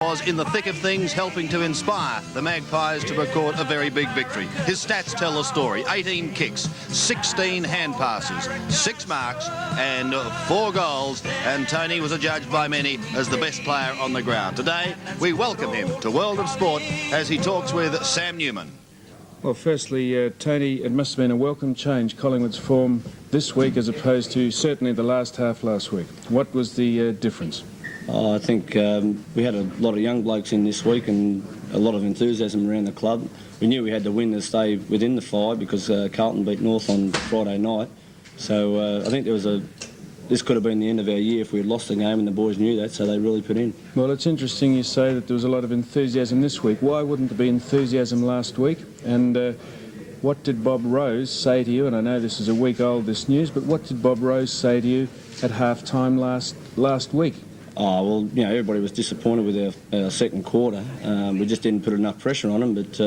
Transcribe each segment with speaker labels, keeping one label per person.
Speaker 1: Was in the thick of things, helping to inspire the Magpies to record a very big victory. His stats tell the story. 18 kicks, 16 hand passes, 6 marks and 4 goals, and Tony was adjudged by many as the best player on the ground. Today we welcome him to World of Sport as he talks with Sam Newman.
Speaker 2: Well, firstly, Tony, it must have been a welcome change, Collingwood's form this week as opposed to certainly the last half last week. What was the difference?
Speaker 3: I think we had a lot of young blokes in this week and a lot of enthusiasm around the club. We knew we had to win to stay within the 5 because Carlton beat North on Friday night. So I think this could have been the end of our year if we had lost the game, and the boys knew that, so they really put in.
Speaker 2: Well, it's interesting you say that there was a lot of enthusiasm this week. Why wouldn't there be enthusiasm last week? And what did Bob Rose say to you? And I know this is a week old, this news, but what did Bob Rose say to you at half-time last week?
Speaker 3: Oh, well, you know, everybody was disappointed with our second quarter. We just didn't put enough pressure on them, but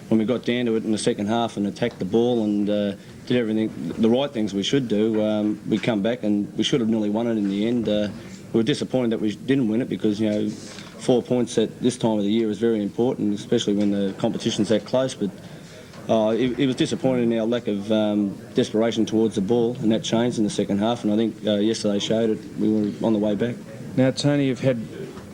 Speaker 3: when we got down to it in the second half and attacked the ball and did everything, the right things we should do, we come back and we should have nearly won it in the end. We were disappointed that we didn't win it because, you know, 4 points at this time of the year is very important, especially when the competition's that close, but it was disappointing in our lack of desperation towards the ball, and that changed in the second half, and I think yesterday showed it. We were on the way back.
Speaker 2: Now, Tony, you've had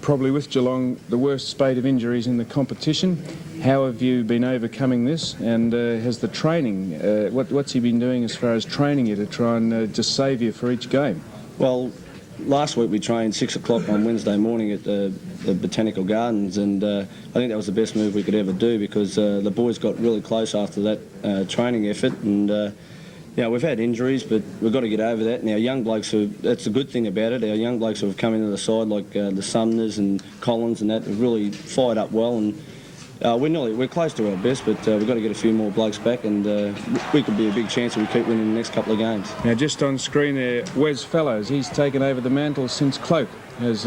Speaker 2: probably with Geelong the worst spate of injuries in the competition. How have you been overcoming this, and has the training, what's he been doing as far as training you to try and just save you for each game?
Speaker 3: Well, last week we trained 6 o'clock on Wednesday morning at the Botanical Gardens, and I think that was the best move we could ever do because the boys got really close after that training effort, and you know, we've had injuries, but we've got to get over that. And our young blokes, that's the good thing about it, our young blokes who have come into the side, like the Sumners and Collins and that, have really fired up well. And we're close to our best, but we've got to get a few more blokes back, and we could be a big chance if we keep winning the next couple of games.
Speaker 2: Now, just on screen there, Wes Fellows, he's taken over the mantle since Cloak has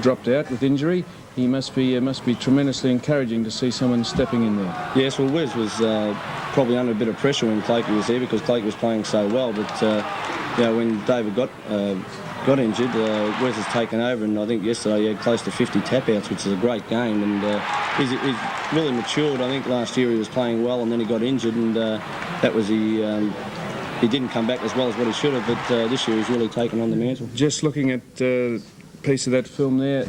Speaker 2: dropped out with injury. He must be tremendously encouraging to see someone stepping in there.
Speaker 3: Yes, well, Wes was probably under a bit of pressure when Clayton was there because Clayton was playing so well. But you know, when David got injured, Wes has taken over, and I think yesterday he had close to 50 tap-outs, which is a great game. And he's really matured. I think last year he was playing well, and then he got injured, and that was he didn't come back as well as what he should have. But this year he's really taken on the mantle.
Speaker 2: Just looking at piece of that film there,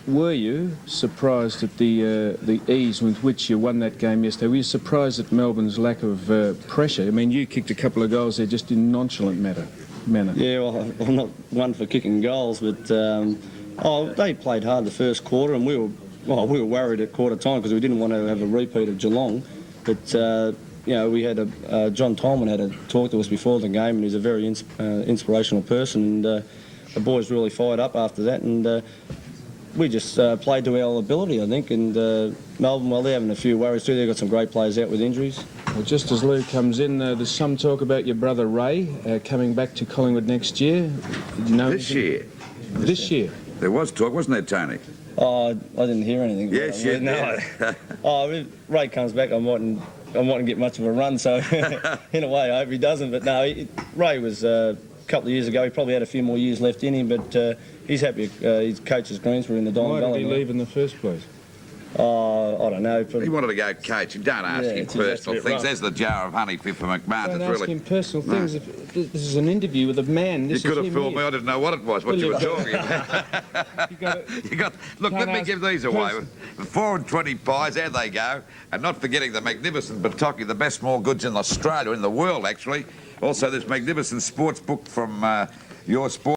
Speaker 2: were you surprised at the ease with which you won that game yesterday? Were you surprised at Melbourne's lack of pressure? I mean, you kicked a couple of goals there just in nonchalant manner.
Speaker 3: Yeah, well, I'm not one for kicking goals, but they played hard the first quarter, and we were worried at quarter time because we didn't want to have a repeat of Geelong. But you know, we had John Tolman had a talk to us before the game, and he's a very inspirational person, and the boys really fired up after that, and we just played to our ability, I think. And Melbourne, well, they're having a few worries too. They've got some great players out with injuries.
Speaker 2: Well, just as Lou comes in, there's some talk about your brother Ray coming back to Collingwood next year. Did you know
Speaker 4: this year?
Speaker 2: This year?
Speaker 4: There was talk, wasn't there, Tony?
Speaker 3: Oh, I didn't hear anything.
Speaker 4: Yes, you
Speaker 3: did. If Ray comes back, I mightn't get much of a run, so in a way I hope he doesn't. But no, Ray was... a couple of years ago, he probably had a few more years left in him, but he's happy. His coach is Greensbury in the Diamond Valley.
Speaker 2: Why did he leave in the first place?
Speaker 3: I don't know.
Speaker 4: He wanted to go coach. Don't ask him personal things. There's the jar of honey for McMahon.
Speaker 2: Don't ask him personal things. If this is an interview with a man.
Speaker 4: You could have fooled me. I didn't know what it was, what you were talking about. Look, let me give these away. 4 and 20 pies, there they go. And not forgetting the magnificent Batocchi, the best small goods in Australia, in the world, actually. Also, this magnificent sports book from Your Sport.